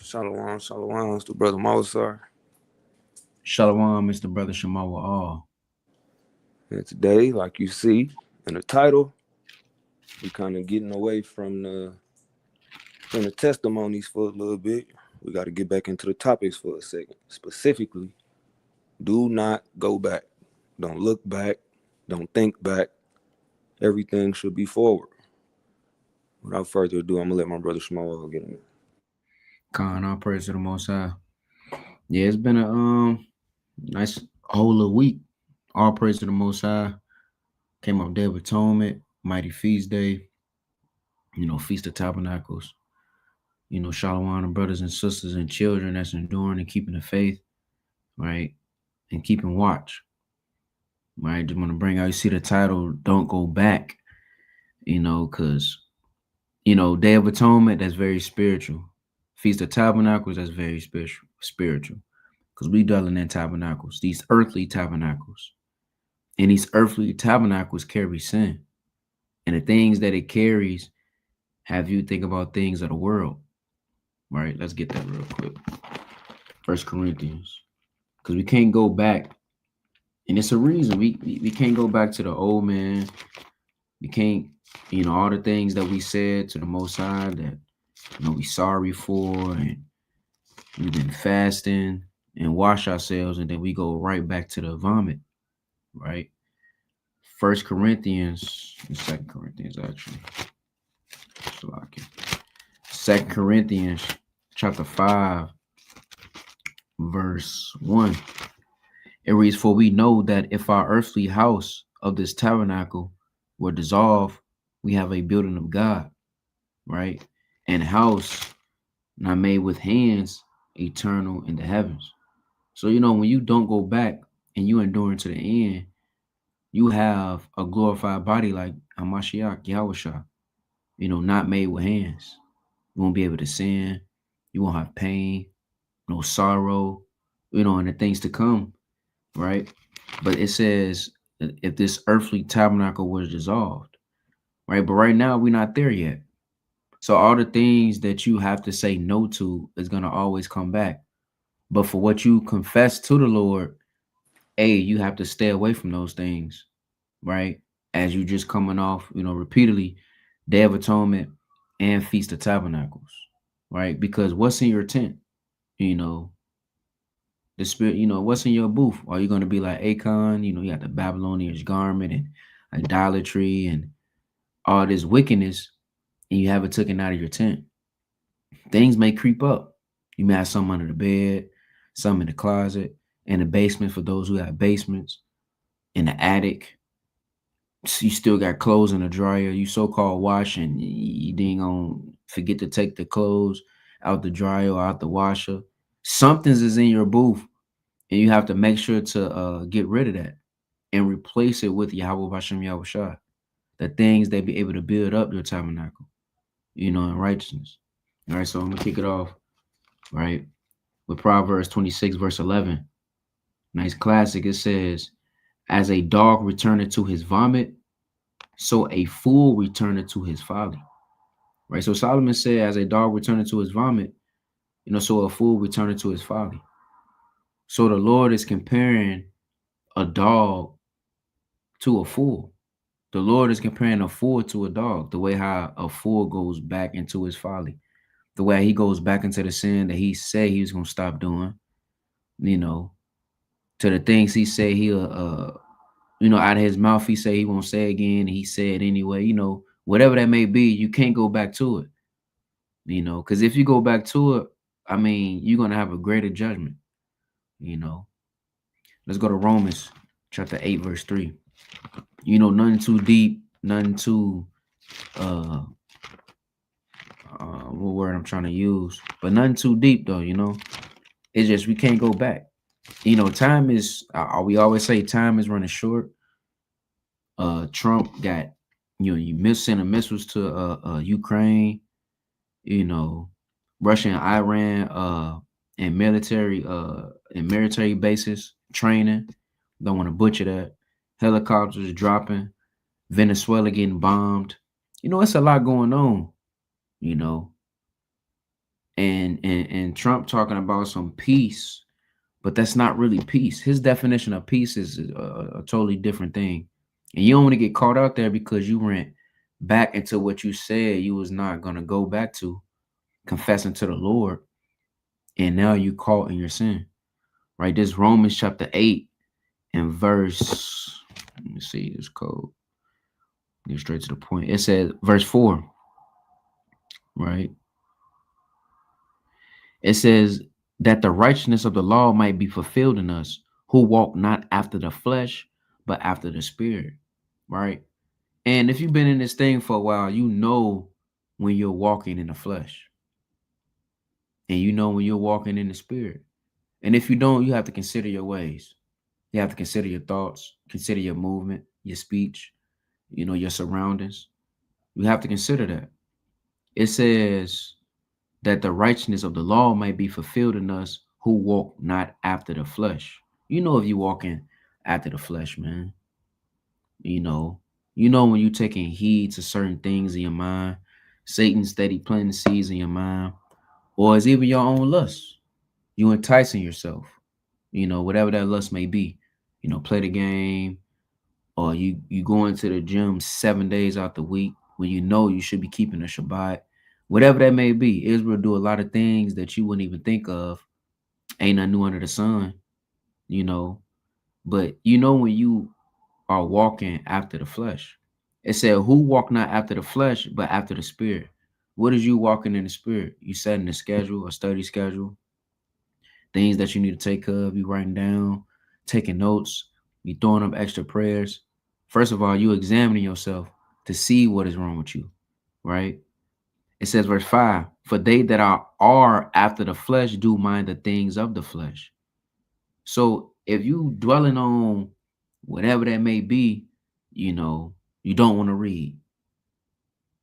Shalom, shalom. It's the brother Mosar. Shalom, Mr. Brother Shemawa All. And today, like you see in the title, we kind of getting away from the testimonies for a little bit. We got to get back into the topics for a second. Specifically, do not go back. Don't look back. Don't think back. Everything should be forward. Without further ado, I'm gonna let my brother Shmuel get in there. Khan, all praise to the Most High. Yeah, it's been a nice whole of week. All praise to the Most High. Came up Day of Atonement, Mighty Feast Day, Feast of Tabernacles. Shalom to brothers and sisters and children that's enduring and keeping the faith, right? And keeping watch. Right. Just want to bring out, you see the title, Don't Go Back, because Day of Atonement, that's very spiritual. Feast of Tabernacles, that's very spiritual. Because we dwelling in tabernacles, these earthly tabernacles. And these earthly tabernacles carry sin. And the things that it carries have you think about things of the world. Right? Let's get that real quick. First Corinthians. Because we can't go back. And it's a reason. We can't go back to the old man. We can't, all the things that we said to the Most High that, we sorry for, and we've been fasting and wash ourselves, and then we go right back to the vomit, right? First Corinthians and Second Corinthians, actually. Second Corinthians chapter 5, verse 1. It reads, "For we know that if our earthly house of this tabernacle were dissolved, we have a building of God, right? And house not made with hands, eternal in the heavens." So, when you don't go back and you endure to the end, you have a glorified body like Hamashiach, Yahushua, not made with hands. You won't be able to sin. You won't have pain, no sorrow, and the things to come, right? But it says if this earthly tabernacle was dissolved, right? But right now, we're not there yet. So all the things that you have to say no to is going to always come back. But for what you confess to the Lord, you have to stay away from those things, right? As you just coming off, repeatedly, Day of Atonement and Feast of Tabernacles, right? Because what's in your tent, you know, the spirit, what's in your booth? Are you going to be like Achan, you got the Babylonian garment and idolatry and all this wickedness, and you have it taken out of your tent? Things may creep up. You may have some under the bed, some in the closet, in the basement for those who have basements, in the attic. You still got clothes in the dryer. You so-called washing. You didn't gonna forget to take the clothes out the dryer or out the washer. Something's is in your booth, and you have to make sure to get rid of that and replace it with Yahweh Bashem Yahushua. The things that be able to build up your tabernacle, in righteousness. All right, so I'm gonna kick it off, right, with Proverbs 26, verse 11. Nice classic. It says, "As a dog returneth to his vomit, so a fool returneth to his folly." Right. So Solomon said, "As a dog returneth to his vomit, so a fool returneth to his folly." So the Lord is comparing a dog to a fool. The Lord is comparing a fool to a dog, the way how a fool goes back into his folly, the way he goes back into the sin that he said he was going to stop doing, to the things he said he'll, out of his mouth, he say he won't say again, and he said anyway, whatever that may be, you can't go back to it, because if you go back to it, I mean, you're going to have a greater judgment, Let's go to Romans chapter 8, verse 3. Nothing too deep, nothing too, what word I'm trying to use, but nothing too deep though, It's just, we can't go back. Time is, we always say time is running short. Trump got, you sending missiles to Ukraine, Russia and Iran, and military bases training. Don't want to butcher that. Helicopters dropping, Venezuela getting bombed. It's a lot going on, And Trump talking about some peace, but that's not really peace. His definition of peace is a totally different thing. And you don't want to get caught out there because you went back into what you said you was not going to go back to, confessing to the Lord, and now you caught in your sin. Right? This Romans chapter 8 and verse, let me see this code. Get straight to the point. It says verse 4, right? It says that the righteousness of the law might be fulfilled in us who walk not after the flesh, but after the spirit, right? And if you've been in this thing for a while, you know when you're walking in the flesh, and you know when you're walking in the spirit. And if you don't, you have to consider your ways. You have to consider your thoughts, consider your movement, your speech, your surroundings. You have to consider that. It says that the righteousness of the law might be fulfilled in us who walk not after the flesh. If you walking after the flesh, man. You know, when you taking heed to certain things in your mind, Satan steady planting seeds in your mind, or it's even your own lust. You enticing yourself, whatever that lust may be. Play the game, or you going to the gym 7 days out the week when you should be keeping the Shabbat. Whatever that may be, Israel do a lot of things that you wouldn't even think of. Ain't nothing new under the sun, you know. But when you are walking after the flesh, it said, "Who walk not after the flesh, but after the spirit." What is you walking in the spirit? You setting a schedule, a study schedule, things that you need to take of. You writing down, taking notes. You throwing up extra prayers. First of all, you examining yourself to see what is wrong with you, right? It says, verse 5, for they that are after the flesh do mind the things of the flesh. So if you dwelling on whatever that may be, you don't want to read,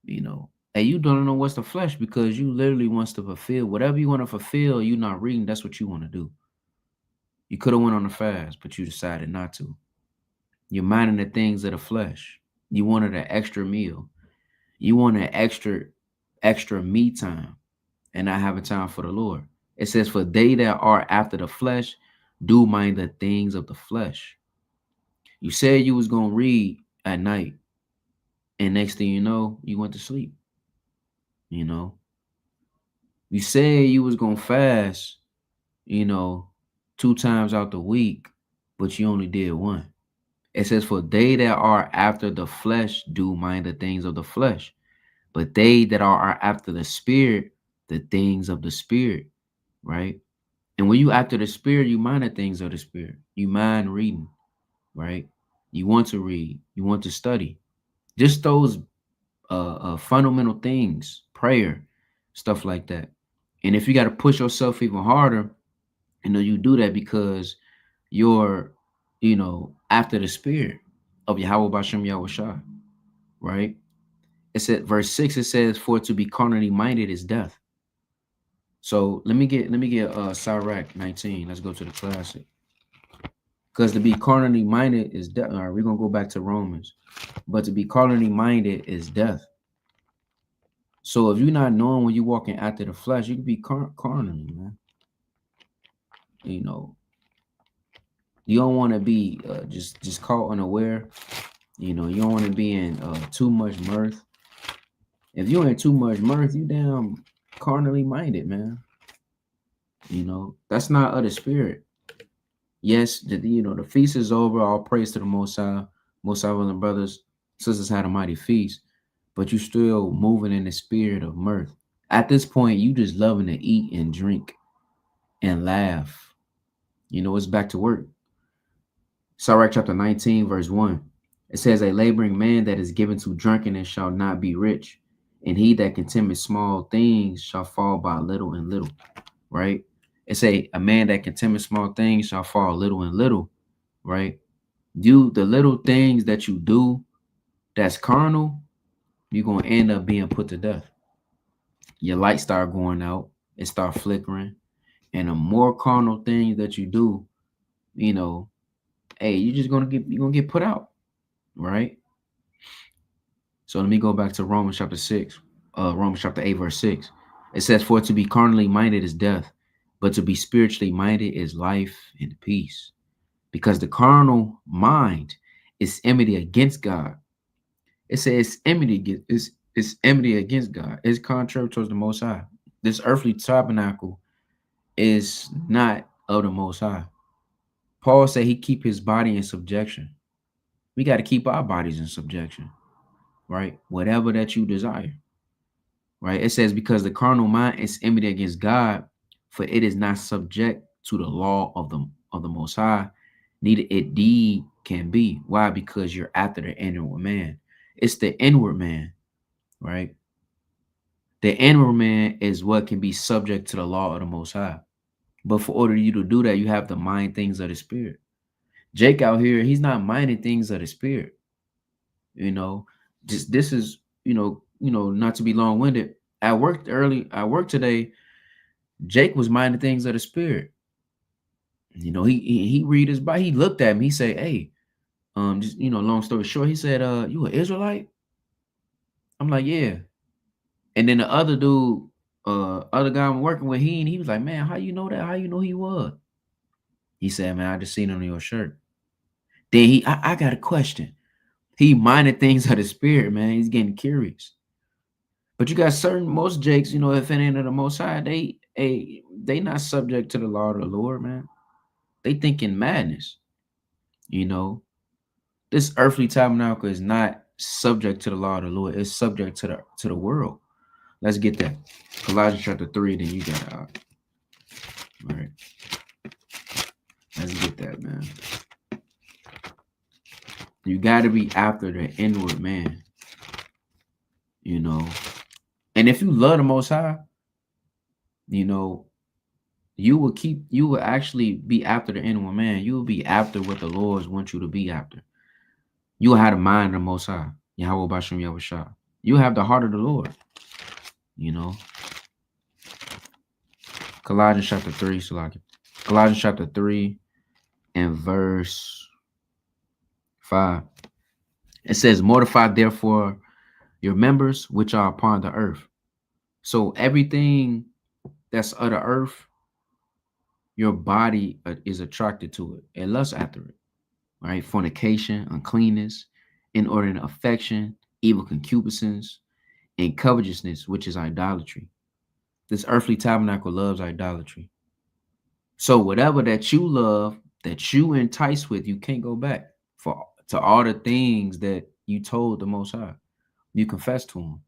and you don't know what's the flesh because you literally wants to fulfill whatever you want to fulfill. You not reading. That's what you want to do. You could have went on a fast, but you decided not to. You're minding the things of the flesh. You wanted an extra meal. You want an extra me time and not having time for the Lord. It says, for they that are after the flesh do mind the things of the flesh. You said you was going to read at night, and next thing you know, you went to sleep. You said you was going to fast, 2 times out the week, but you only did one. It says, for they that are after the flesh do mind the things of the flesh, but they that are after the spirit, the things of the spirit, right? And when you after the spirit, you mind the things of the spirit. You mind reading, right? You want to read. You want to study. Just those fundamental things, prayer, stuff like that. And if you got to push yourself even harder, you do that because you're, after the spirit of Yahweh Bashem Yahweh Shah, right? It said, verse 6, it says, for to be carnally minded is death. So let me get Sirach 19. Let's go to the classic. Because to be carnally minded is death. All right, we're gonna go back to Romans. But to be carnally minded is death. So if you're not knowing when you're walking after the flesh, you can be carnally, man. You don't want to be just caught unaware. You don't want to be in too much mirth. If you ain't too much mirth, you damn carnally minded, man. That's not of the spirit. Yes, the feast is over. All praise to the Most High. Most High willing brothers, sisters had a mighty feast, but you still moving in the spirit of mirth. At this point, you just loving to eat and drink and laugh. It's back to work. Sirach chapter 19, verse 1. It says, a laboring man that is given to drunkenness shall not be rich, and he that contemneth small things shall fall by little and little. Right? It say a man that contemneth small things shall fall little and little. Right? The little things that you do that's carnal, you're going to end up being put to death. Your light start going out, it start flickering. And the more carnal things that you do, hey, you're gonna get put out, right? So let me go back to Romans chapter 8, verse 6. It says, for to be carnally minded is death, but to be spiritually minded is life and peace. Because the carnal mind is enmity against God. It says it's enmity against God. It's contrary towards the Most High. This earthly tabernacle is not of the Most High. Paul said he keep his body in subjection. We got to keep our bodies in subjection, right? Whatever that you desire, right? It says, because the carnal mind is enmity against God, for it is not subject to the law of the Most High, neither indeed can be. Why? Because you're after the inward man. It's the inward man, right? The inward man is what can be subject to the law of the Most High. But for order you to do that, you have to mind things of the spirit. Jake out here, he's not minding things of the spirit. You know, just this is, not to be long-winded. At work today, Jake was minding things of the spirit. He read his Bible. He looked at me. He said, "Hey, just long story short, he said, you an Israelite?" I'm like, "Yeah." And then the other dude, other guy I'm working with, he was like, "Man, how you know that? How you know he was?" He said, "Man, I just seen it on your shirt." Then I got a question. He minded things of the spirit, man. He's getting curious. But you got most Jakes, if it ain't of the Most High, they not subject to the law of the Lord, man. They thinking madness. You know, this earthly tabernacle is not subject to the law of the Lord. It's subject to the world. Let's get that. Colossians chapter 3, then you got it out. All right. Let's get that, man. You got to be after the inward man. And if you love the Most High, you will actually be after the inward man. You will be after what the Lord wants you to be after. You will have the mind of the Most High. Yahweh Bashem Yahushua. You have the heart of the Lord. Colossians chapter 3, Salaki. Colossians chapter 3 and verse 5. It says, mortify therefore your members which are upon the earth. So everything that's of the earth, your body is attracted to it. It lusts after it. Right? Fornication, uncleanness, inordinate affection, evil concupiscence, and covetousness, which is idolatry. This earthly tabernacle loves idolatry. So whatever that you love, that you entice with, you can't go back to all the things that you told the Most High. You confess to him.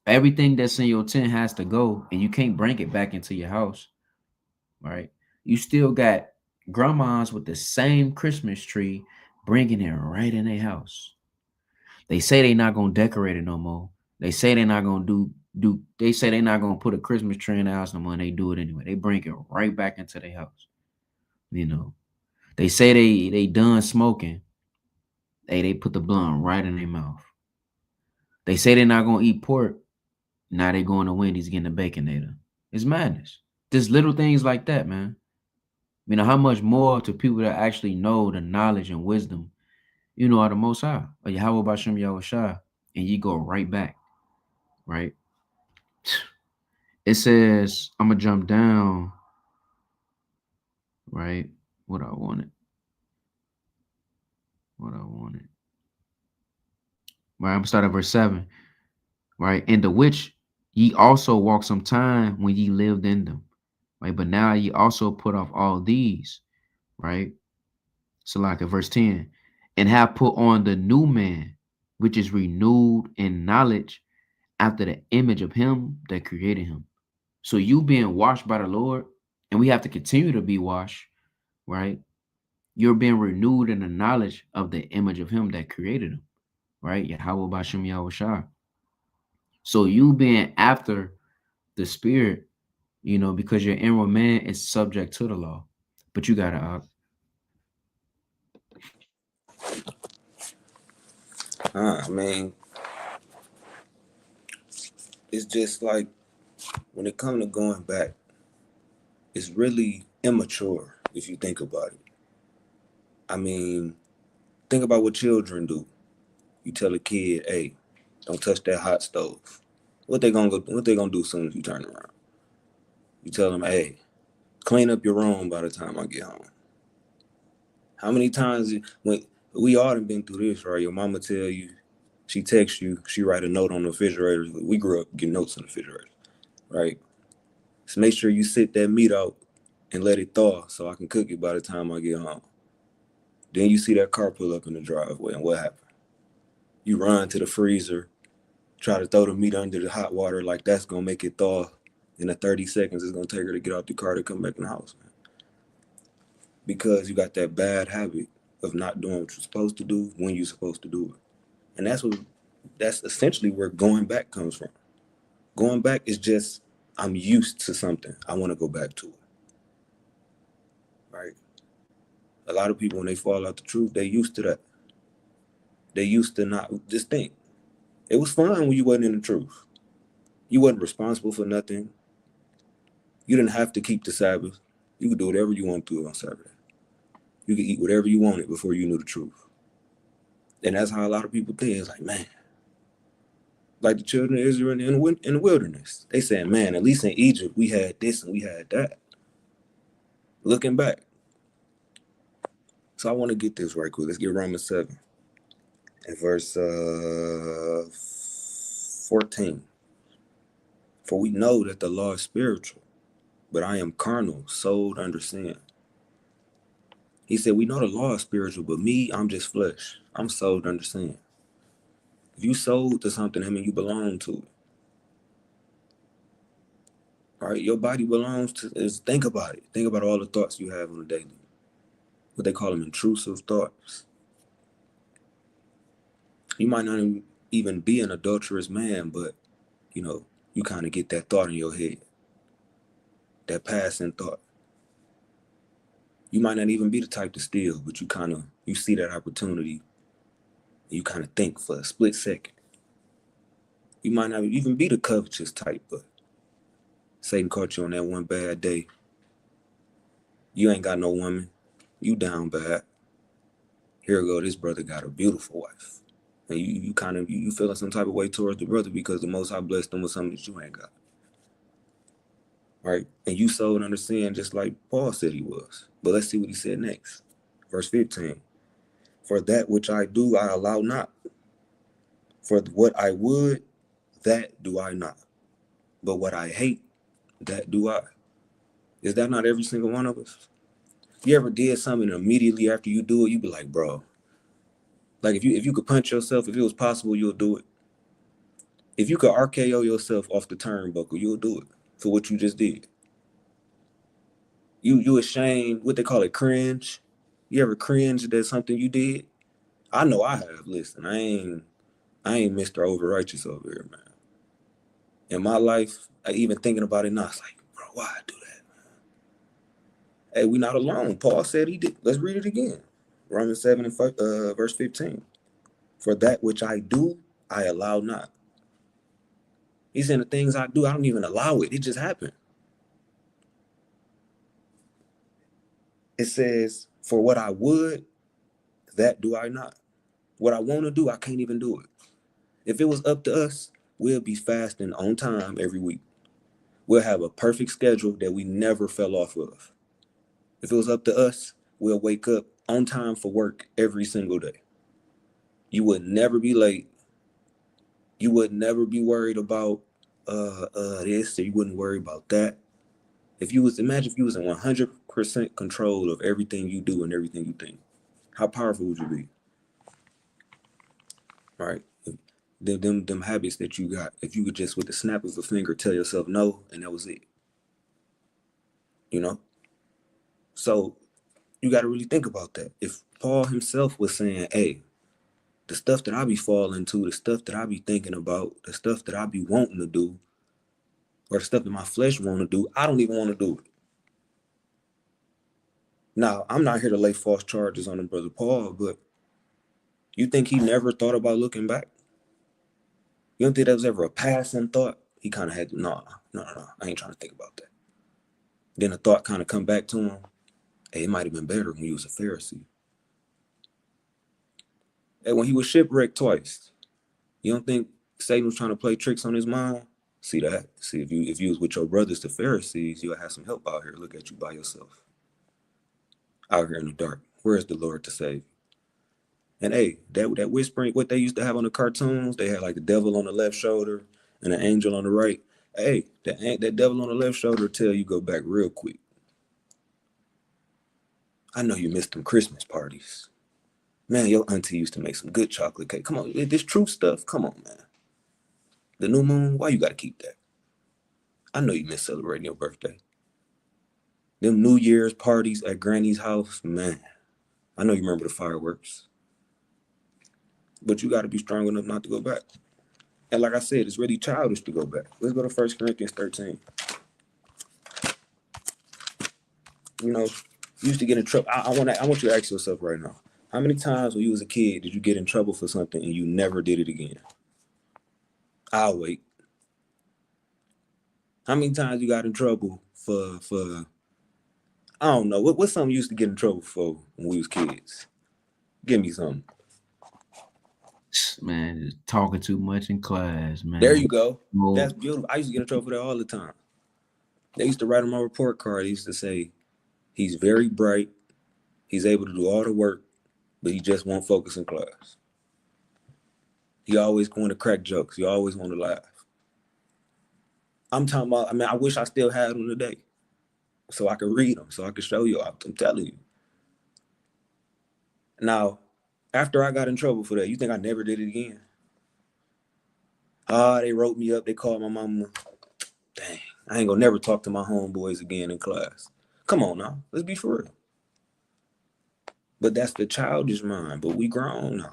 Everything that's in your tent has to go, and you can't bring it back into your house. Right? You still got grandmas with the same Christmas tree bringing it right in their house. They say they're not gonna decorate it no more. They say they're not gonna do. They say they're not gonna put a Christmas tree in the house no more. And they do it anyway. They bring it right back into their house. They say they done smoking. They put the blunt right in their mouth. They say they're not gonna eat pork. Now they going to Wendy's getting a baconator. It's madness. Just little things like that, man. How much more to people that actually know the knowledge and wisdom, are the Most High, or Yahweh Bashem Yahushua, and you go right back, right? It says, I'm gonna jump down, right? What I wanted. Right, I'm gonna start at verse 7, right? In the which ye also walked some time when ye lived in them, right? But now ye also put off all these, right? So like at verse 10, and have put on the new man, which is renewed in knowledge after the image of him that created him. So you being washed by the Lord, and we have to continue to be washed, right? You're being renewed in the knowledge of the image of him that created him, right? Yahweh Bashem Yahushua. So you being after the spirit, because your inward man is subject to the law. But you gotta I mean, it's just like when it comes to going back, it's really immature if you think about it. I mean, think about what children do. You tell a kid, hey, don't touch that hot stove. What they gonna go? What they gonna do as soon as you turn around? You tell them, hey, clean up your room by the time I get home. How many times when we all done been through this, right? Your mama tell you, she texts you, she write a note on the refrigerator. We grew up getting notes on the refrigerator, right? So make sure you sit that meat out and let it thaw so I can cook it by the time I get home. Then you see that car pull up in the driveway, and what happened? You run to the freezer, try to throw the meat under the hot water like that's gonna make it thaw. In the 30 seconds it's gonna take her to get out the car to come back in the house, man. Because you got that bad habit of not doing what you're supposed to do when you're supposed to do it. And that's essentially where going back comes from. Going back is just, I'm used to something, I want to go back to it. Right? A lot of people, when they fall out the truth, they used to that. They used to not just think. It was fun when you wasn't in the truth. You wasn't responsible for nothing. You didn't have to keep the Sabbath. You could do whatever you want to do on Saturday. You could eat whatever you wanted before you knew the truth. And that's how a lot of people think. It's like, man, like the children of Israel in the wilderness. They saying, man, at least in Egypt, we had this and we had that. Looking back. So I want to get this right quick. Let's get Romans 7 and verse 14. For we know that the law is spiritual, but I am carnal, sold under sin. He said, we know the law is spiritual, but me, I'm just flesh. I'm sold under sin. If you sold to something, I mean, you belong to it. All right, your body belongs to is. Think about it. Think about all the thoughts you have on a daily. What they call them, intrusive thoughts. You might not even be an adulterous man, but you kind of get that thought in your head, that passing thought. You might not even be the type to steal, but you see that opportunity, and you kind of think for a split second. You might not even be the covetous type, but Satan caught you on that one bad day. You ain't got no woman. You down bad. Here we go. This brother got a beautiful wife. And you feeling some type of way towards the brother because the Most High blessed them with something that you ain't got. Right? And you sold under sin just like Paul said he was. But let's see what he said next. Verse 15. For that which I do, I allow not. For what I would, that do I not. But what I hate, that do I. Is that not every single one of us? You ever did something and immediately after you do it, you be like, bro, like if you could punch yourself, if it was possible, you'll do it. If you could RKO yourself off the turnbuckle, you'll do it for what you just did. You ashamed, what they call it, cringe. You ever cringed at something you did? I know I have. Listen, I ain't Mr. Overrighteous over here, man. In my life, even thinking about it now, it's like, bro, why I do that, man? Hey, we not alone. Paul said he did. Let's read it again. Romans 7 and verse 15. For that which I do, I allow not. He's saying the things I do, I don't even allow it. It just happened. It says, for what I would, that do I not. What I want to do, I can't even do it. If it was up to us, we'll be fasting on time every week. We'll have a perfect schedule that we never fell off of. If it was up to us, we'll wake up on time for work every single day. You would never be late. You would never be worried about this, or you wouldn't worry about that. Imagine if you was in 100% control of everything you do and everything you think. How powerful would you be? Right? Them habits that you got, if you could just with the snap of a finger tell yourself no, and that was it. So you got to really think about that. If Paul himself was saying, hey, the stuff that I be falling to, the stuff that I be thinking about, the stuff that I be wanting to do, or the stuff that my flesh want to do, I don't even want to do it. Now, I'm not here to lay false charges on him, Brother Paul, but you think he never thought about looking back? You don't think that was ever a passing thought? He kind of had, no, I ain't trying to think about that. Then a thought kind of come back to him. Hey, it might have been better when he was a Pharisee. And when he was shipwrecked twice, you don't think Satan was trying to play tricks on his mind? See that? See, if you was with your brothers, the Pharisees, you'll have some help out here. Look at you by yourself, out here in the dark. Where's the Lord to save you? And hey, that whispering, what they used to have on the cartoons, they had like the devil on the left shoulder and an angel on the right. Hey, that devil on the left shoulder tell you go back real quick. I know you missed them Christmas parties. Man, your auntie used to make some good chocolate cake. Come on, this true stuff. Come on, man. The new moon, why you gotta keep that? I know you miss celebrating your birthday. Them New Year's parties at Granny's house, man. I know you remember the fireworks. But you gotta be strong enough not to go back. And like I said, it's really childish to go back. Let's go to 1 Corinthians 13. You know, you used to get in trouble. I want you to ask yourself right now. How many times when you was a kid did you get in trouble for something and you never did it again? I'll wait. How many times you got in trouble for I don't know, what's something you used to get in trouble for when we was kids? Give me something. Man, just talking too much in class, man. There you go. Well, That's beautiful. I used to get in trouble for that all the time. They used to write on my report card. They used to say, he's very bright. He's able to do all the work, but he just won't focus in class. He always going to crack jokes. He always want to laugh. I'm talking about, I wish I still had them today so I could read them, so I could show you. I'm telling you. Now, after I got in trouble for that, you think I never did it again? They wrote me up. They called my mama. Dang, I ain't gonna never talk to my homeboys again in class. Come on now, let's be for real. But that's the childish mind. But we grown now.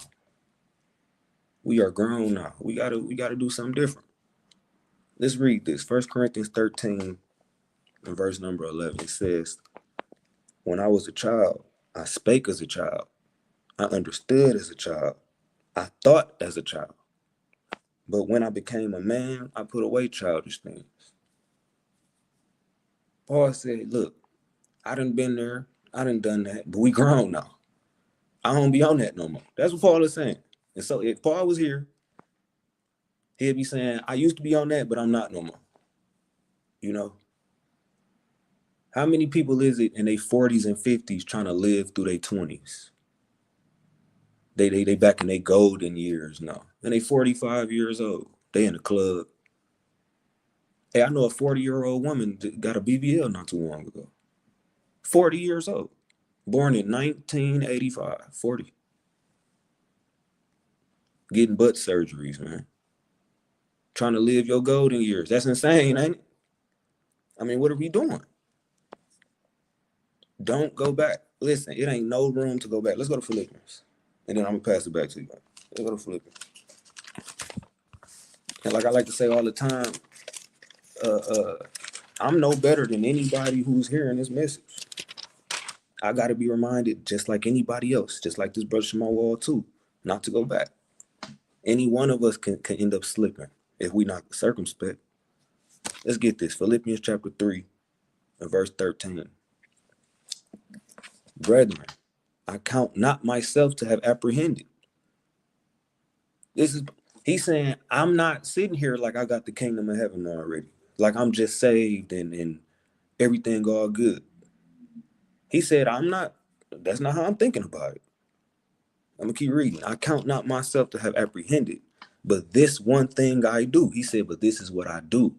We are grown now. We gotta do something different. Let's read this. 1 Corinthians 13 and verse number 11. It says, when I was a child, I spake as a child. I understood as a child. I thought as a child. But when I became a man, I put away childish things. Paul said, look, I done been there. I done done that. But we grown now. I don't be on that no more. That's what Paul is saying. And so if Paul was here, he'd be saying, I used to be on that, but I'm not no more. You know? How many people is it in their 40s and 50s trying to live through their 20s? They back in their golden years now. And they 45 years old. They in the club. Hey, I know a 40-year-old woman that got a BBL not too long ago. 40 years old. Born in 1985. 40. Getting butt surgeries, man. Trying to live your golden years. That's insane, ain't it? I mean, what are we doing? Don't go back. Listen, it ain't no room to go back. Let's go to Philippians. And then I'm going to pass it back to you. Let's go to Philippians. And like I like to say all the time, I'm no better than anybody who's hearing this message. I got to be reminded, just like anybody else, just like this brother Shimon Wall too, not to go back. Any one of us can end up slipping if we not circumspect. Let's get this. Philippians chapter 3 and verse 13. Brethren, I count not myself to have apprehended. He's saying, I'm not sitting here like I got the kingdom of heaven already. Like I'm just saved and everything all good. He said, that's not how I'm thinking about it. I'm gonna keep reading. I count not myself to have apprehended, but this one thing I do. He said, but this is what I do.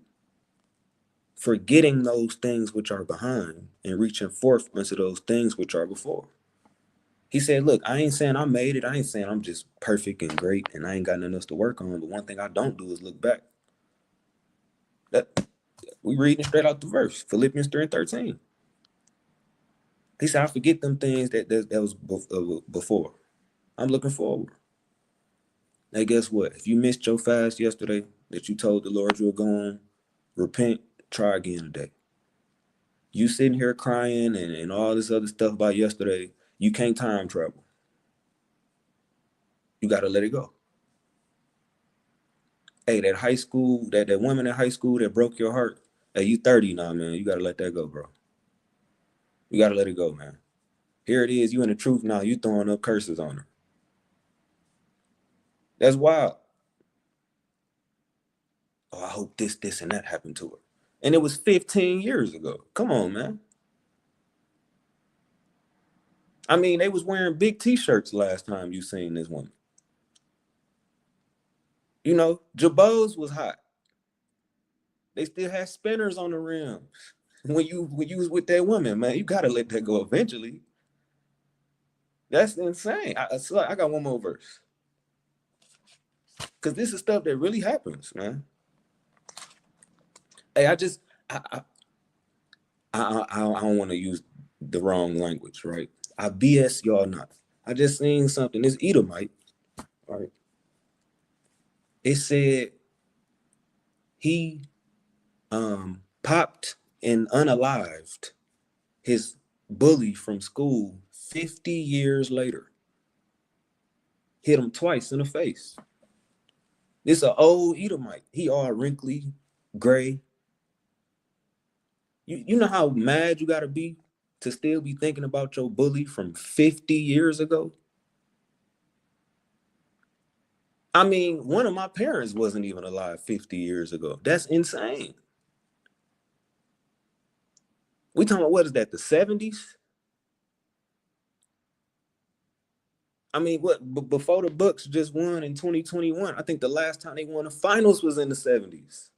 Forgetting those things which are behind and reaching forth unto those things which are before. He said, look, I ain't saying I made it. I ain't saying I'm just perfect and great and I ain't got nothing else to work on. But one thing I don't do is look back. That we reading straight out the verse, Philippians 3 and 13. He said, I forget them things that was before. I'm looking forward. Now, guess what? If you missed your fast yesterday that you told the Lord you were going, repent, try again today. You sitting here crying and all this other stuff about yesterday, you can't time travel. You got to let it go. Hey, that high school, that woman in high school that broke your heart, hey, you 30 now, man. You got to let that go, bro. You got to let it go, man. Here it is. You in the truth now. You throwing up curses on her. That's wild. Oh, I hope this, and that happened to her. And it was 15 years ago. Come on, man. I mean, they was wearing big t-shirts last time you seen this woman. You know, Jabos was hot. They still had spinners on the rims. When you was with that woman, man, you gotta let that go eventually. That's insane. I got one more verse. Cause this is stuff that really happens, man. Hey, I don't want to use the wrong language, right? I BS y'all not. I just seen something. This Edomite, right? It said he popped and unalived his bully from school 50 years later. Hit him twice in the face. This an old Edomite. He all wrinkly, gray. You know how mad you gotta be to still be thinking about your bully from 50 years ago? I mean, one of my parents wasn't even alive 50 years ago. That's insane. We talking about, what is that, the 70s? I mean, before the Bucks just won in 2021, I think the last time they won the finals was in the 70s.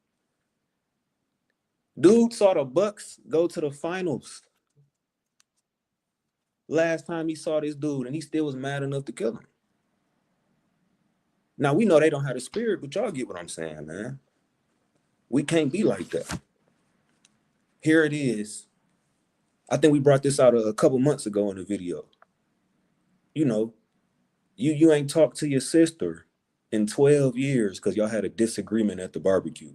Dude saw the Bucks go to the finals last time he saw this dude, and he still was mad enough to kill him. Now, we know they don't have the spirit, but y'all get what I'm saying, man. We can't be like that. Here it is. I think we brought this out a couple months ago in the video. You know, you ain't talked to your sister in 12 years because y'all had a disagreement at the barbecue.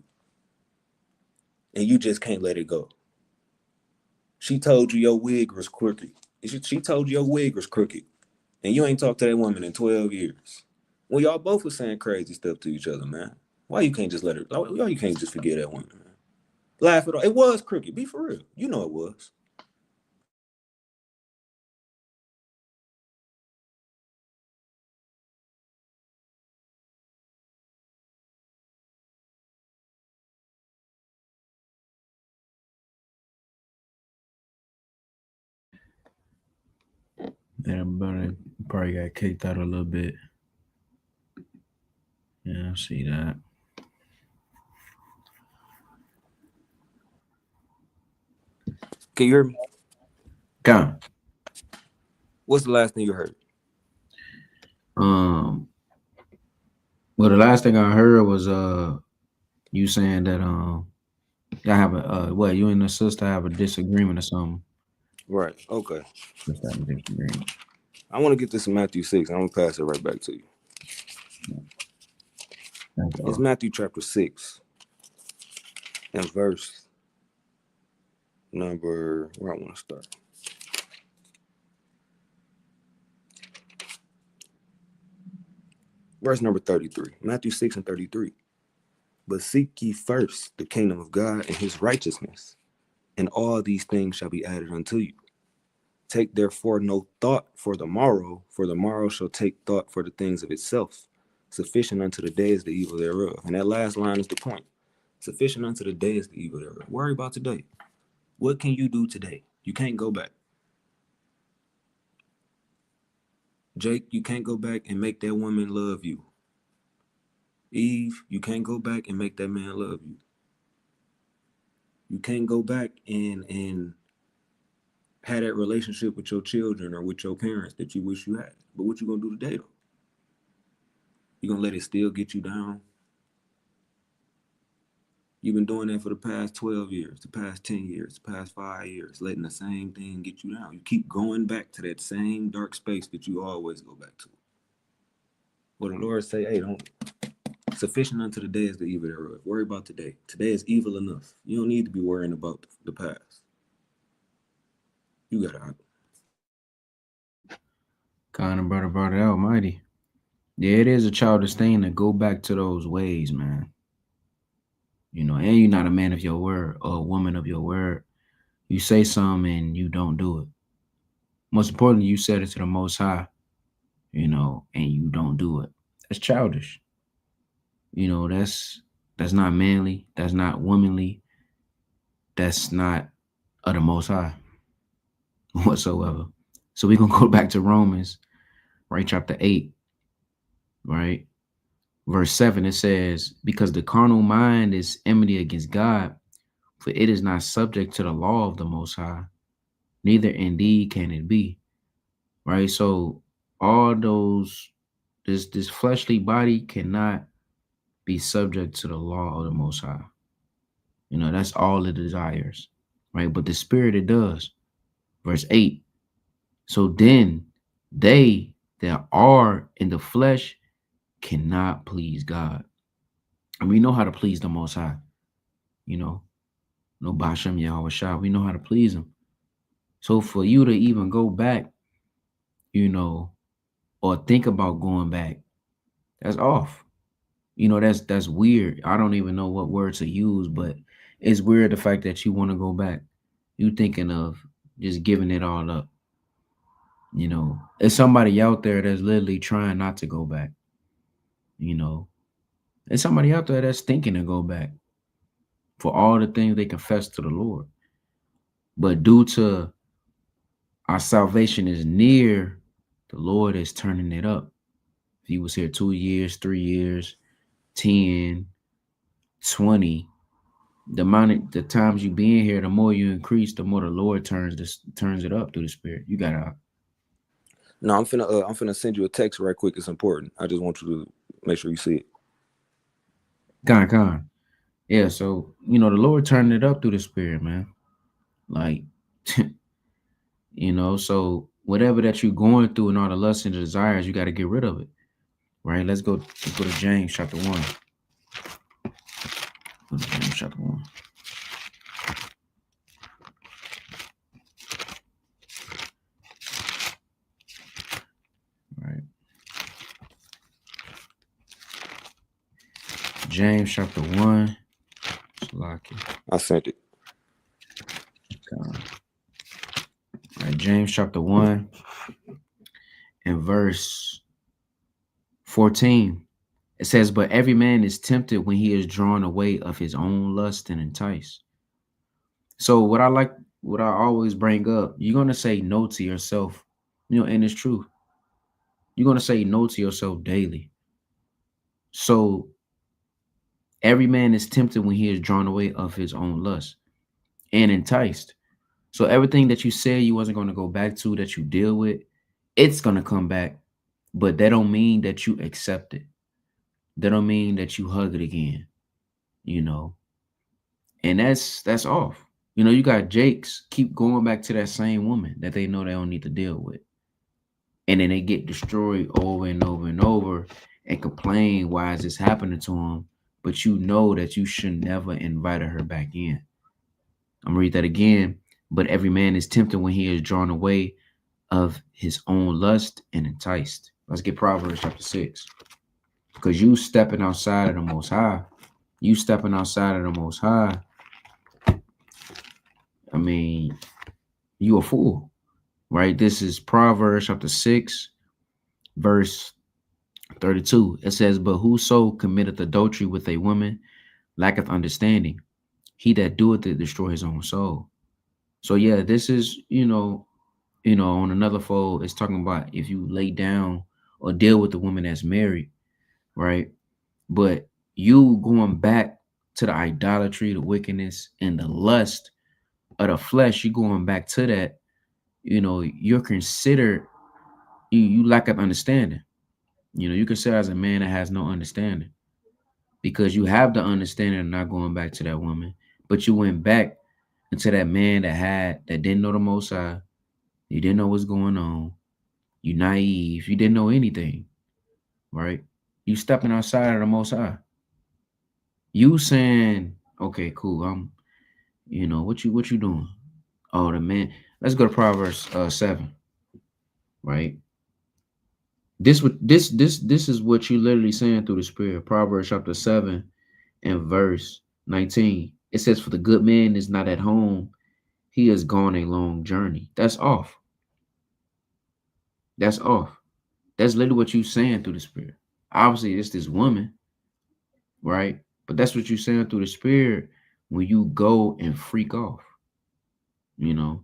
And you just can't let it go. She told you your wig was crooked. She told you your wig was crooked. And you ain't talked to that woman in 12 years. Well, y'all both were saying crazy stuff to each other, man. Why you can't just let her, why you can't just forget that woman, man? Laugh it off. It was crooked. Be for real. You know it was. Yeah, but probably got kicked out a little bit. Yeah, I see that. Can you hear me? Come. What's the last thing you heard? Well, the last thing I heard was you saying that y'all have a what, you and the sister have a disagreement or something. Right. Okay. What's that disagreement? I want to get this in Matthew 6. I'm going to pass it right back to you. It's Matthew chapter 6 and verse number, where I want to start. Verse number 33. Matthew 6 and 33. But seek ye first the kingdom of God and his righteousness, and all these things shall be added unto you. Take therefore no thought for the morrow shall take thought for the things of itself. Sufficient unto the day is the evil thereof. And that last line is the point. Sufficient unto the day is the evil thereof. Worry about today. What can you do today? You can't go back. Jake, you can't go back and make that woman love you. Eve, you can't go back and make that man love you. You can't go back and have that relationship with your children or with your parents that you wish you had. But what you gonna do today though? You gonna let it still get you down? You've been doing that for the past 12 years, the past 10 years, the past 5 years, letting the same thing get you down. You keep going back to that same dark space that you always go back to. Well, the Lord say, hey, don't, sufficient unto the day is the evil thereof. Worry about today. Today is evil enough. You don't need to be worrying about the past. You gotta. Kind of brother Almighty. Yeah, it is a childish thing to go back to those ways, man. You know, and you're not a man of your word or a woman of your word. You say something and you don't do it. Most importantly, you said it to the Most High, you know, and you don't do it. That's childish. You know, that's That's not manly. That's not womanly. That's not of the Most High whatsoever. So we're going to go back to Romans, right? Chapter 8, right? Verse 7, it says, because the carnal mind is enmity against God, for it is not subject to the law of the Most High, neither indeed can it be. Right? So all those, this fleshly body cannot be subject to the law of the Most High. You know, that's all it desires, right? But the spirit, it does. Verse 8, so then they that are in the flesh cannot please God. And we know how to please the Most High, you know, no Bashem Yahweh Shah. We know how to please him. So for you to even go back, you know, or think about going back, that's off. You know, that's weird. I don't even know what word to use, but it's weird the fact that you want to go back. You thinking of just giving it all up. You know, there's somebody out there that's literally trying not to go back. You know, there's somebody out there that's thinking to go back for all the things they confess to the Lord. But due to our salvation is near, the Lord is turning it up. If you was here 2 years, 3 years, 10, 20, the times you being here, the more you increase, the more the Lord turns it up through the Spirit. You gotta. No, I'm finna send you a text right quick. It's important. I just want you to make sure you see it. Con. Yeah, so you know the Lord turned it up through the Spirit, man. Like, you know, so whatever that you're going through and all the lusts and desires, you got to get rid of it, right? Let's go to James chapter 1. Go to James chapter 1. Right. James chapter 1. I sent it. Right, James chapter 1 and verse 14. It says, but every man is tempted when he is drawn away of his own lust and enticed. So what I always bring up, you're going to say no to yourself, you know, and it's true. You're going to say no to yourself daily. So every man is tempted when he is drawn away of his own lust and enticed. So everything that you said you wasn't going to go back to, that you deal with, it's going to come back. But that don't mean that you accept it. That don't mean that you hug it again, you know. And that's off. You know, you got Jakes keep going back to that same woman that they know they don't need to deal with. And then they get destroyed over and over and over and complain, why is this happening to them? But you know that you should never invite her back in. I'm gonna read that again. But every man is tempted when he is drawn away of his own lust and enticed. Let's get Proverbs chapter 6. Because you stepping outside of the Most High. You stepping outside of the Most High. I mean, you a fool, right? This is Proverbs chapter 6, verse 32. It says, but whoso committeth adultery with a woman lacketh understanding. He that doeth it destroy his own soul. So yeah, this is, you know, on another fold, it's talking about if you lay down or deal with the woman that's married, right? But you going back to the idolatry, the wickedness, and the lust of the flesh, you going back to that, you know, you're considered, you lack of understanding. You know, you consider as a man that has no understanding because you have the understanding of not going back to that woman, but you went back into that man that didn't know the Most High. You didn't know what's going on. You naive. You didn't know anything, right? You stepping outside of the Most High. You saying, okay, cool. You know, what you doing? Oh, the man. Let's go to Proverbs 7, right? This is what you literally saying through the Spirit. Proverbs chapter 7 and verse 19. It says, for the good man is not at home. He has gone a long journey. That's off. That's off. That's literally what you saying through the Spirit. Obviously, it's this woman, right? But that's what you're saying through the spirit when you go and freak off, you know,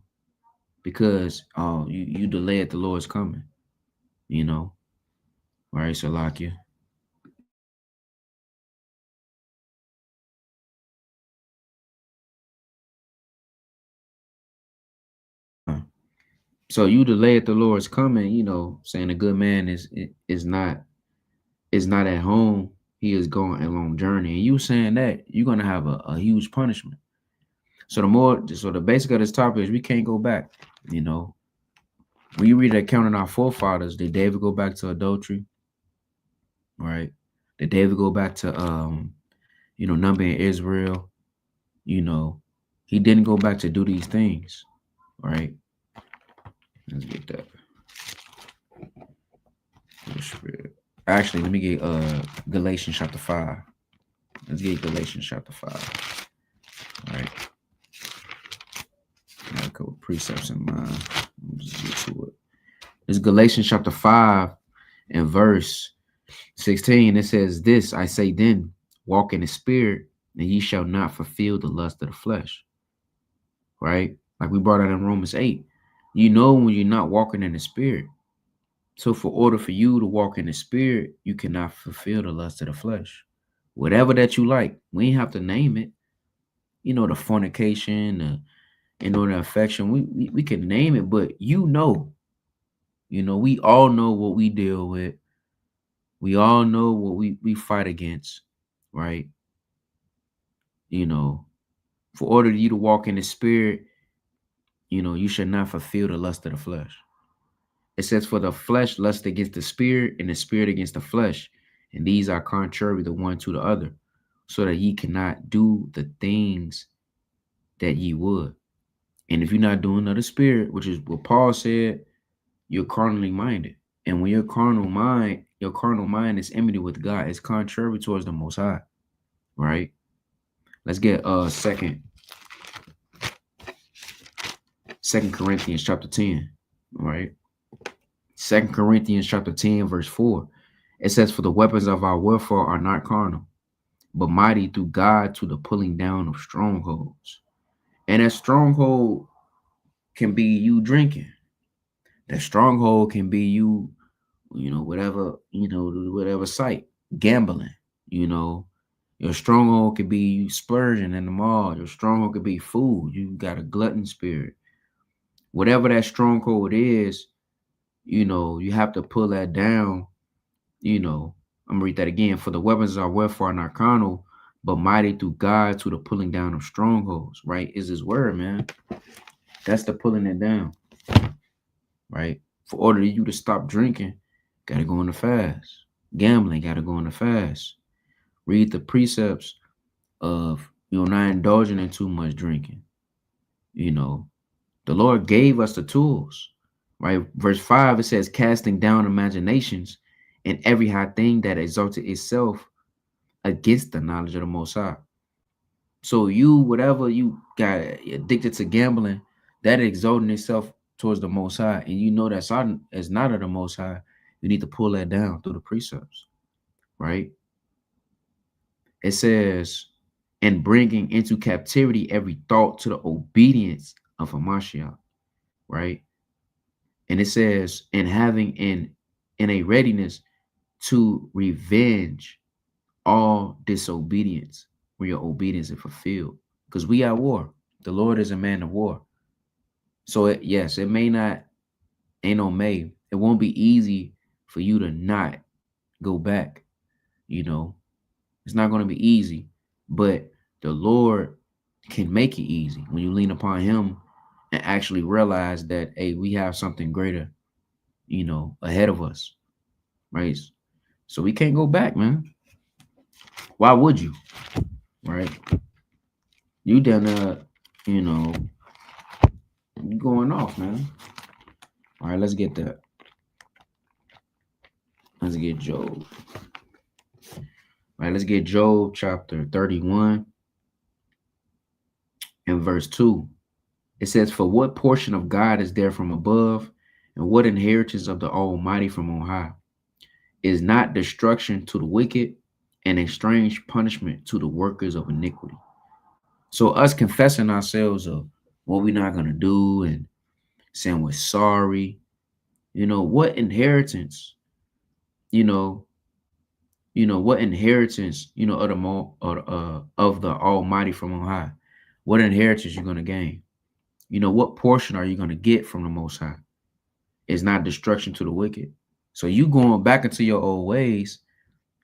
because you delayed the Lord's coming, you know. Right, Salakia. So you delayed the Lord's coming, you know, saying a good man is not at home. He is going a long journey. And you saying that you're gonna have a huge punishment. So the basic of this topic is we can't go back. You know, when you read the account of our forefathers, did David go back to adultery? Right? Did David go back to numbering Israel? You know, he didn't go back to do these things, right? Let's get that. Actually, let me get Galatians chapter 5. Let's get Galatians chapter 5. All right. I got a couple precepts in mind. Let's get to it. It's Galatians chapter 5 and verse 16. It says, "This I say then, walk in the spirit, and ye shall not fulfill the lust of the flesh." Right? Like we brought out in Romans 8. You know when you're not walking in the spirit. So for order for you to walk in the spirit, you cannot fulfill the lust of the flesh. Whatever that you like, we ain't have to name it. You know, the fornication, the affection, we can name it, but we all know what we deal with. We all know what we fight against, right? You know, for order you to walk in the spirit, you should not fulfill the lust of the flesh. It says, "For the flesh lusts against the spirit, and the spirit against the flesh, and these are contrary the one to the other, so that ye cannot do the things that ye would." And if you're not doing of the spirit, which is what Paul said, you're carnally minded. And when your carnal mind is enmity with God, it's contrary towards the Most High, right? Let's get Second Corinthians chapter 10, right? 2 Corinthians chapter 10, verse 4. It says, "For the weapons of our warfare are not carnal, but mighty through God to the pulling down of strongholds." And that stronghold can be you drinking. That stronghold can be you, whatever site, gambling, Your stronghold could be you splurging in the mall. Your stronghold could be food. You got a glutton spirit. Whatever that stronghold is, you have to pull that down. I'm gonna read that again. "For the weapons are warfare are not carnal, but mighty through God to the pulling down of strongholds." Right? Is His word, man. That's the pulling it down. Right? For order you to stop drinking, gotta go on the fast. Gambling, gotta go on the fast. Read the precepts of not indulging in too much drinking. The Lord gave us the tools. Right? Verse 5, it says, "Casting down imaginations and every high thing that exalted itself against the knowledge of the Most High." So whatever you got addicted to gambling, that exalting itself towards the Most High, and that's not of the Most High, you need to pull that down through the precepts, right? It says, "And bringing into captivity every thought to the obedience of Hamashiach," right? And it says, "And having in a readiness to revenge all disobedience when your obedience is fulfilled." Because we at war. The Lord is a man of war. So it won't be easy for you to not go back. It's not going to be easy, but the Lord can make it easy when you lean upon Him and actually realize that, hey, we have something greater, ahead of us, right? So we can't go back, man. Why would you? Right? You done, you going off, man. All right, let's get that. Let's get Job. All right, let's get Job chapter 31 and verse 2. It says, "For what portion of God is there from above, and what inheritance of the Almighty from on high? Is not destruction to the wicked, and a strange punishment to the workers of iniquity. So us confessing ourselves of what we're not gonna do and saying we're sorry, what inheritance, you know, what inheritance, of the of the Almighty from on high, what inheritance you're gonna gain. What portion are you gonna get from the Most High? It's not destruction to the wicked. So you going back into your old ways,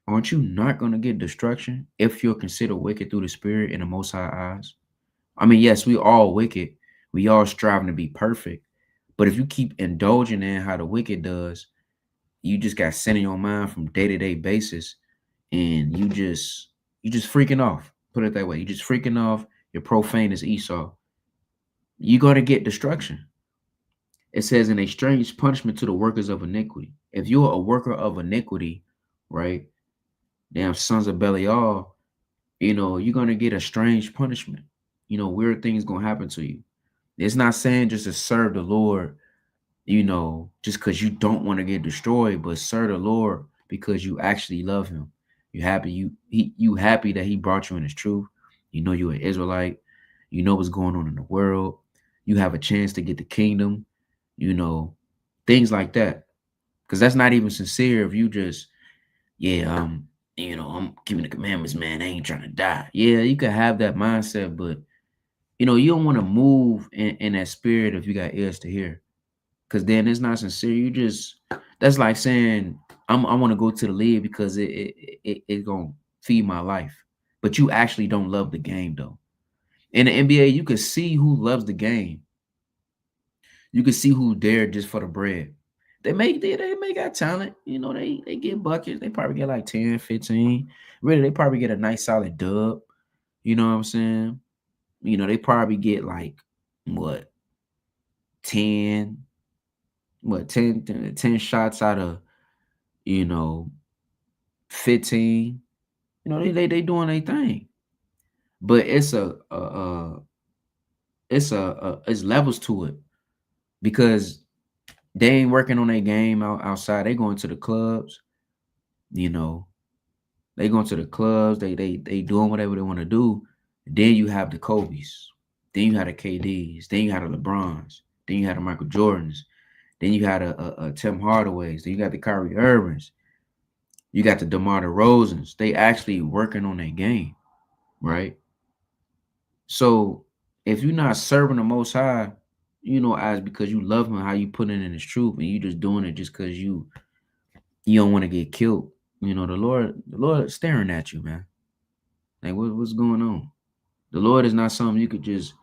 aren't you not gonna get destruction if you're considered wicked through the Spirit in the Most High eyes? I mean, yes, we all wicked. We all striving to be perfect. But if you keep indulging in how the wicked does, you just got sin in your mind from day to day basis, and you just freaking off. Put it that way. You just freaking off. You're profane as Esau. You're gonna get destruction. It says, in a strange punishment to the workers of iniquity. If you're a worker of iniquity, right? Damn sons of Belial, you're gonna get a strange punishment. Weird things gonna happen to you. It's not saying just to serve the Lord, just because you don't want to get destroyed, but serve the Lord because you actually love him. You happy that he brought you in his truth. You're an Israelite. You know what's going on in the world. You have a chance to get the kingdom, you know, things like that. Because that's not even sincere if you just, yeah, I'm keeping the commandments, man. I ain't trying to die. Yeah, you can have that mindset, but you don't want to move in that spirit if you got ears to hear. Because then it's not sincere. That's like saying, I want to go to the league because it's gonna feed my life. But you actually don't love the game though. In the NBA, you can see who loves the game. You can see who there just for the bread. They may got talent. They get buckets. They probably get like 10, 15. Really, they probably get a nice solid dub. You know what I'm saying? They probably get like what 10, 10 shots out of, you know, 15. They doing their thing. But it's levels to it because they ain't working on their game outside. They going to the clubs, you know. They going to the clubs. They doing whatever they want to do. Then you have the Kobe's. Then you had the KDs. Then you had the LeBrons. Then you had the Michael Jordans. Then you had a Tim Hardaway's. Then you got the Kyrie Irvings. You got the DeMar DeRozans. They actually working on their game, right? So if you're not serving the Most High, as because you love him, how you putting in his truth, and you just doing it just because you don't want to get killed. The Lord staring at you, man. Like what's going on? The Lord is not something you could just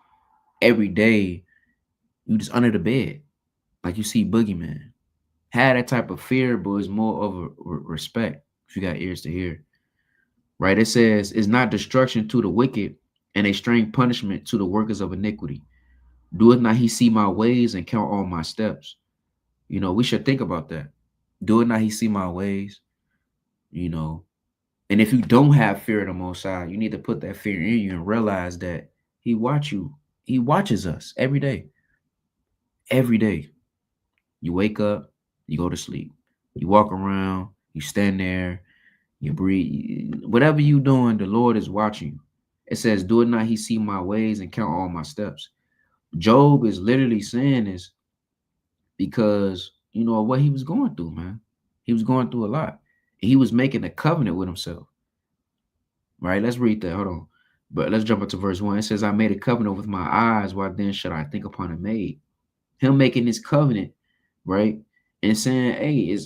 every day you just under the bed like you see boogeyman. Have that type of fear, but it's more of a respect. If you got ears to hear, right? It says, "It's not destruction to the wicked, and a strange punishment to the workers of iniquity. Doeth not he see my ways and count all my steps?" We should think about that. Do it not he see my ways? You know, and if you don't have fear of the Most High, you need to put that fear in you and realize that He watch you. He watches us every day. Every day, you wake up, you go to sleep, you walk around, you stand there, you breathe. Whatever you doing, the Lord is watching you. It says, "Do it not he see my ways and count all my steps." Job is literally saying this because what he was going through, man. He was going through a lot. He was making a covenant with himself. Right? Let's read that. Hold on. But let's jump into verse 1. It says, "I made a covenant with my eyes. Why then should I think upon a maid?" Him making this covenant, right? And saying, hey,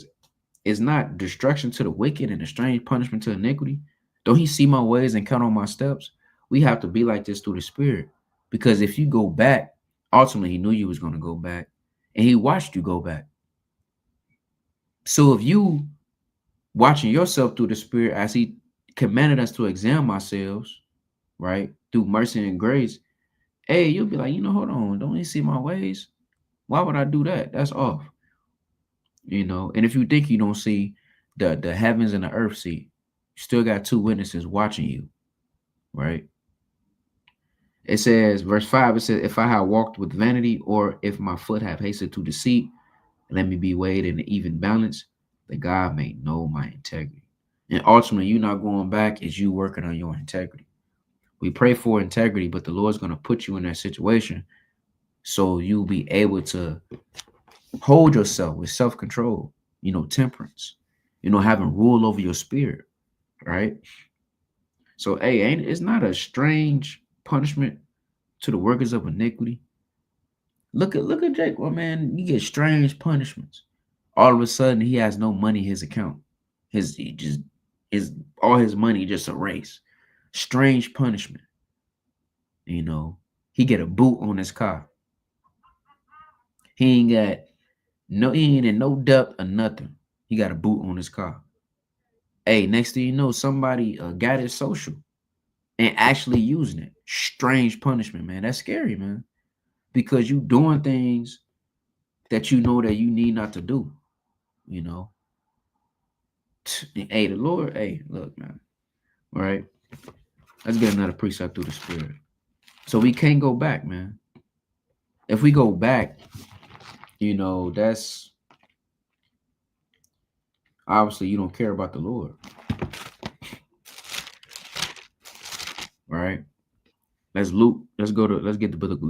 is not destruction to the wicked and a strange punishment to iniquity. Don't he see my ways and count on my steps? We have to be like this through the Spirit. Because if you go back, ultimately he knew you was going to go back. And he watched you go back. So if you watching yourself through the Spirit as he commanded us to examine ourselves, right, through mercy and grace, hey, you'll be like, hold on, don't you see my ways? Why would I do that? That's off. And if you think you don't see, the heavens and the earth see, you still got two witnesses watching you, right? It says, verse 5, it says, "If I have walked with vanity, or if my foot have hasted to deceit, let me be weighed in an even balance, that God may know my integrity." And ultimately, you not going back is you working on your integrity. We pray for integrity, but the Lord's going to put you in that situation so you'll be able to hold yourself with self-control, temperance, having rule over your spirit, right? So, hey, ain't it's not a strange punishment to the workers of iniquity. Look at Jake. Well, man, you get strange punishments. All of a sudden, he has no money in his account. He just his all his money just erased. Strange punishment. He get a boot on his car. He ain't in no debt or nothing. He got a boot on his car. Hey, next thing you know, somebody got his social and actually using it. Strange punishment, man. That's scary, man. Because you doing things that you know that you need not to do. Hey, the Lord, hey, look, man. All right. Let's get another precept through the spirit. So we can't go back, man. If we go back, that's obviously you don't care about the Lord. All right. Let's get the book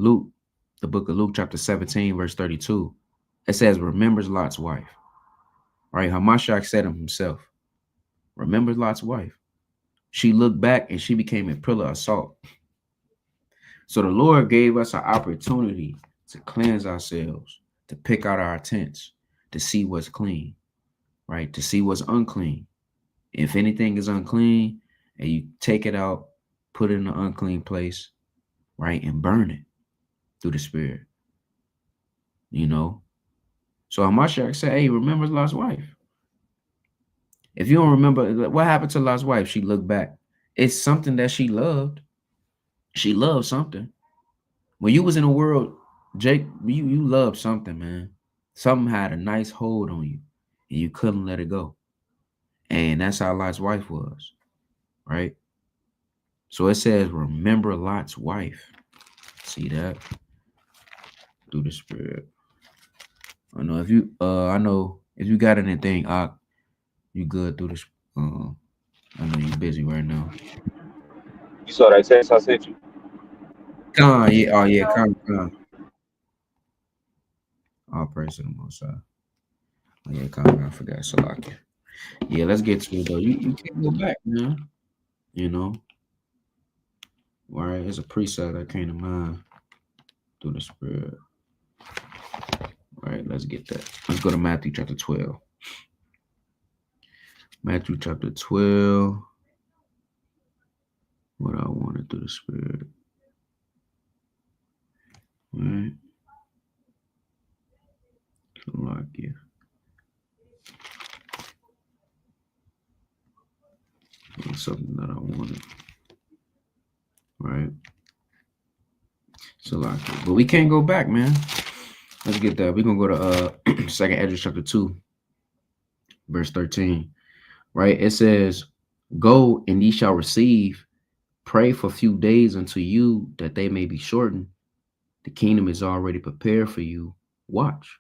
of Luke, chapter 17, verse 32. It says, remembers Lot's wife. All right. Hamashiach said himself, remembers Lot's wife. She looked back and she became a pillar of salt. So the Lord gave us an opportunity to cleanse ourselves, to pick out our tents, to see what's clean, right? To see what's unclean. If anything is unclean and you take it out, put it in an unclean place, right? And burn it through the spirit, So Hamashiach said, hey, remember Lot's wife. If you don't remember, what happened to Lot's wife? She looked back. It's something that she loved. She loved something. When you was in the world, Jake, you loved something, man. Something had a nice hold on you, and you couldn't let it go. And that's how Lot's wife was, right? So it says, remember Lot's wife. See that? Through the spirit. I know if you got anything, you good through this. I know you busy right now. You saw that text I sent you? Yeah. Oh yeah, come. All praise to the Most High. Oh, yeah, come. I forgot Salaki. Yeah, let's get to it though. You can't go back, man. All right, it's a precept that came to mind through the spirit. All right, let's get that. Let's go to Matthew chapter 12. Matthew chapter 12. What I wanted through the spirit. All right. Salaki. Something that I wanted. Right. Salaki. But we can't go back, man. Let's get that. We're gonna go to Second Esdras chapter 2, verse 13. Right. It says, go and ye shall receive. Pray for a few days unto you that they may be shortened. The kingdom is already prepared for you. Watch.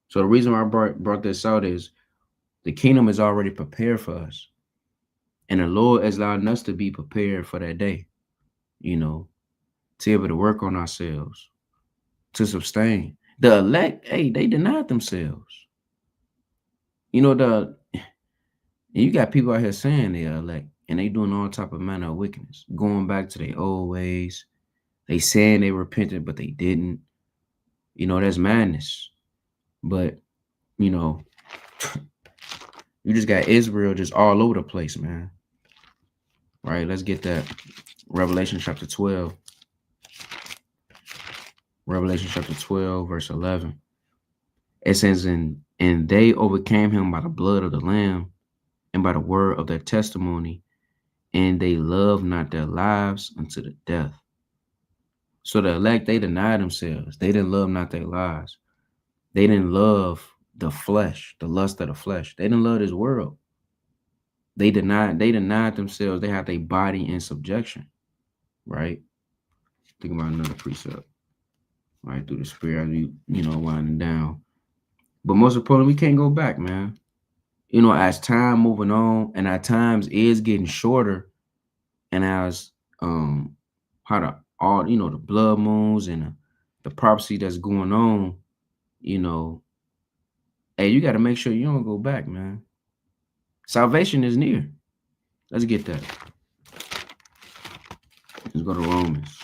So the reason why I brought this out is the kingdom is already prepared for us. And the Lord is allowing us to be prepared for that day, to be able to work on ourselves, to sustain. The elect, hey, they denied themselves. You got people out here saying they are elect, and they doing all type of manner of wickedness, going back to their old ways. They saying they repented, but they didn't. That's madness. But, you just got Israel just all over the place, man. Right, let's get that. Revelation chapter 12. Revelation chapter 12, verse 11. It says, and they overcame him by the blood of the Lamb and by the word of their testimony, and they loved not their lives unto the death. So the elect, they denied themselves. They didn't love not their lives. They didn't love the flesh, the lust of the flesh. They didn't love this world. They denied themselves. They have their body in subjection, right? Think about another precept, right? Through the spirit, as we, winding down. But most importantly, we can't go back, man. as time moving on and our times is getting shorter, and as how the all the blood moons and the prophecy that's going on, hey, you got to make sure you don't go back, man. Salvation is near. Let's get that. Let's go to Romans.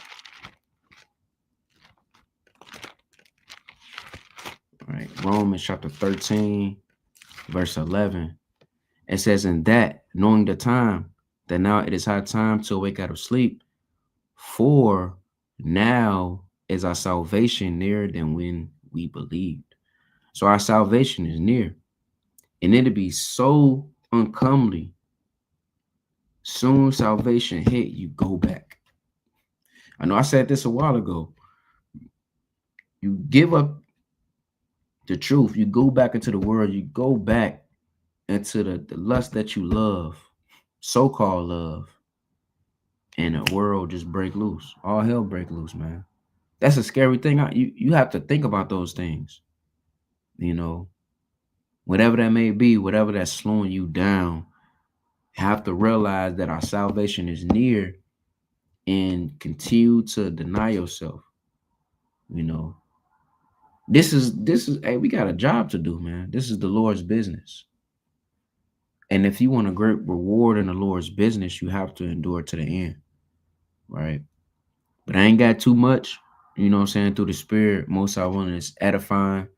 All right, Romans chapter 13, verse 11. It says, "In that, knowing the time, that now it is high time to awake out of sleep, for now is our salvation nearer than when we believed." So our salvation is near. And it'll be so uncomely. Soon salvation hit, you go back. I know I said this a while ago. You give up the truth. You go back into the world. You go back into the lust that you love, so-called love. And the world just break loose. All hell break loose, man. That's a scary thing. You have to think about those things. Whatever that may be, whatever that's slowing you down, have to realize that our salvation is near and continue to deny yourself. This is hey, we got a job to do, man. This is the Lord's business. And if you want a great reward in the Lord's business, you have to endure to the end. Right? But I ain't got too much, through the Spirit. Most I want is edifying,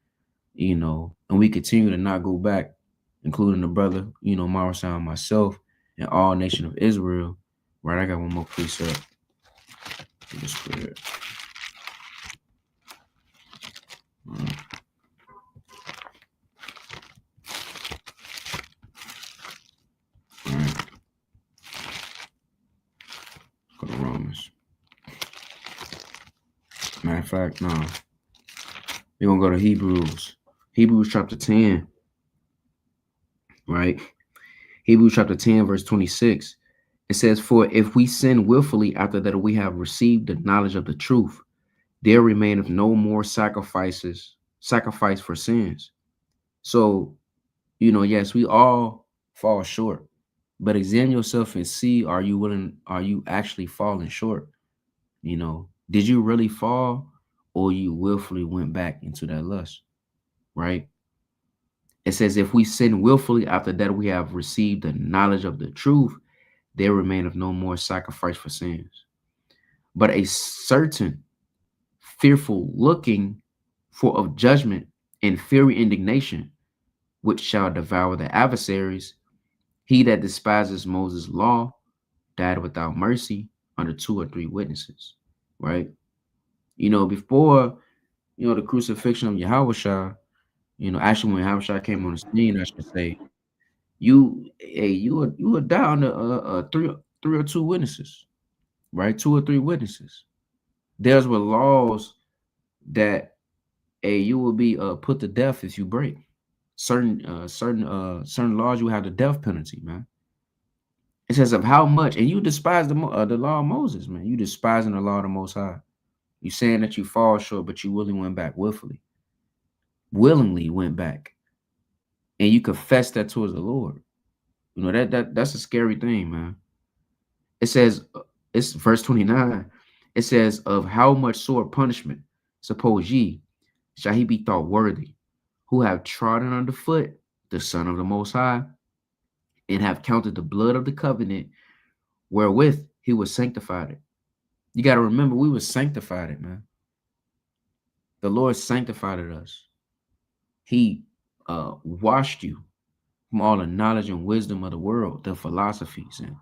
and we continue to not go back, including the brother, Marasal, myself, and all nation of Israel. Right, I got one more precept to the Spirit. All right. All right. Go to Romans. Matter of fact, no. We're going to go to Hebrews. Hebrews chapter 10. Right? Hebrews chapter 10, verse 26. It says, "For if we sin willfully after that we have received the knowledge of the truth, there remaineth no more sacrifice for sins." So, yes, we all fall short. But examine yourself and see, are you actually falling short? Did you really fall, or you willfully went back into that lust? Right? It says, "If we sin willfully after that we have received the knowledge of the truth, there remaineth no more sacrifice for sins, but a certain fearful looking for of judgment and fiery indignation, which shall devour the adversaries. He that despises Moses' law died without mercy under 2 or 3 witnesses." Right? Before, the crucifixion of Yahushua, actually when Yahushua came on the scene, I should say, you would die under 3 or 2 witnesses, right? 2 or 3 witnesses. There's were laws that you will be put to death if you break certain laws. You have the death penalty, man. It says, "Of how much," and you despise the law of Moses, man. You despising the law of the Most High. You saying that you fall short, but you willingly went back willingly went back, and you confess that towards the Lord. That's a scary thing, man. It says, it's verse 29. It says, "Of how much sore punishment, suppose ye, shall he be thought worthy, who have trodden underfoot the Son of the Most High, and have counted the blood of the covenant wherewith he was sanctified." You got to remember, we were sanctified, man. The Lord sanctified us. He washed you from all the knowledge and wisdom of the world, the philosophies, and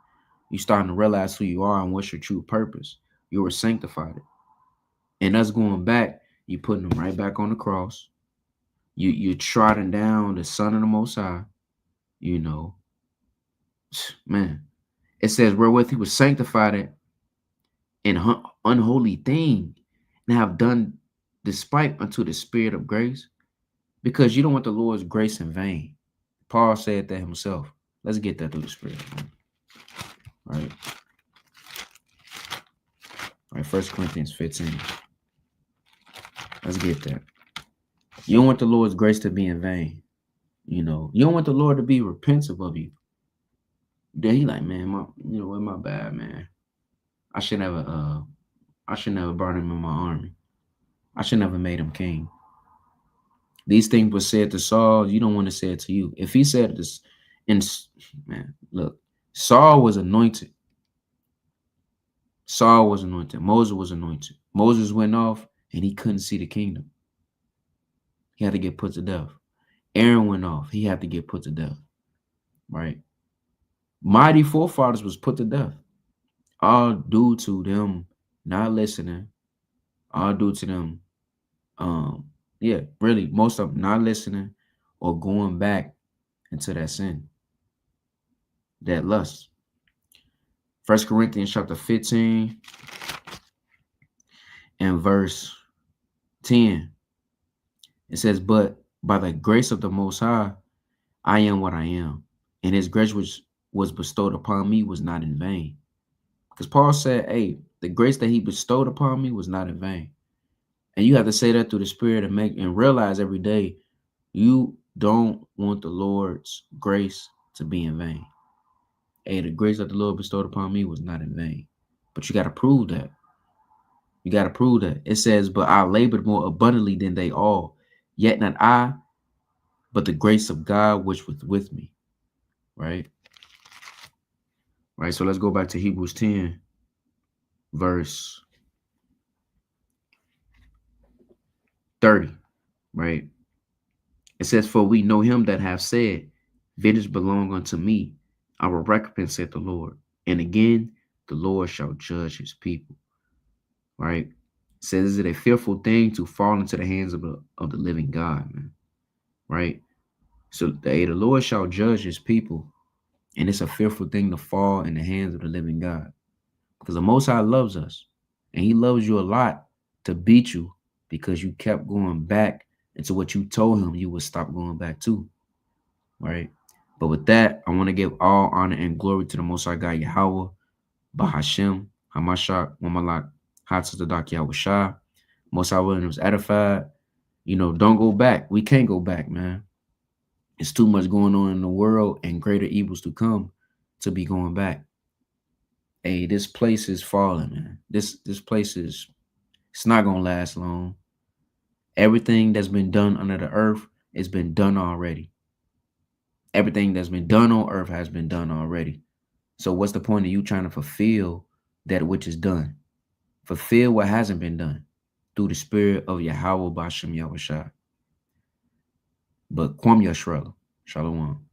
you starting to realize who you are and what's your true purpose. You were sanctified. And us going back, you putting them right back on the cross. You trotting down the Son of the Most High. Man, it says, "Wherewith he was sanctified an unholy thing, and have done despite unto the Spirit of grace," because you don't want the Lord's grace in vain. Paul said that himself. Let's get that through the Spirit. All right. All right, 1 Corinthians 15. Let's get that. You don't want the Lord's grace to be in vain. You know, you don't want the Lord to be repentive of you. Then he like, man, my bad, man. I should never brought him in my army. I should never made him king. These things were said to Saul. You don't want to say it to you. If he said this, and man, look, Saul was anointed. Saul was anointed. Moses was anointed. Moses went off and he couldn't see the kingdom. He had to get put to death. Aaron went off. He had to get put to death. Right? Mighty forefathers was put to death. All due to them not listening. All due to them, really, most of them not listening or going back into that sin, that lust. 1 Corinthians chapter 15 and verse 10. It says, but by the grace of the Most High, I am what I am. And his grace which was bestowed upon me was not in vain. Because Paul said, hey, the grace that he bestowed upon me was not in vain. And you have to say that through the Spirit and realize every day you don't want the Lord's grace to be in vain. Hey, the grace that the Lord bestowed upon me was not in vain. But you got to prove that. You got to prove that. It says, but I labored more abundantly than they all. Yet not I, but the grace of God which was with me. Right? Right. So let's go back to Hebrews 10, verse 30. Right? It says, for we know him that have said, vengeance belong unto me. I will recompense, saith the Lord. And again, the Lord shall judge his people. Right? It says, is it a fearful thing to fall into the hands of the living God, man? Right? So the Lord shall judge his people. And it's a fearful thing to fall in the hands of the living God. Because the Most High loves us. And he loves you a lot to beat you because you kept going back into what you told him you would stop going back to. Right? But with that, I want to give all honor and glory to the Most High God, Yahweh, Bahashem, Hamashach, Wamalak, Hatzadak, Yahweh Shah. Most High willing was edified. You know, don't go back. We can't go back, man. It's too much going on in the world and greater evils to come to be going back. Hey, this place is falling, man. This place it's not gonna last long. Everything that's been done under the earth has been done already. Everything that's been done on earth has been done already. So what's the point of you trying to fulfill that which is done? Fulfill what hasn't been done through the spirit of Yahweh Bashem Yahweh Shah. But Kwam Yashra, Shalom.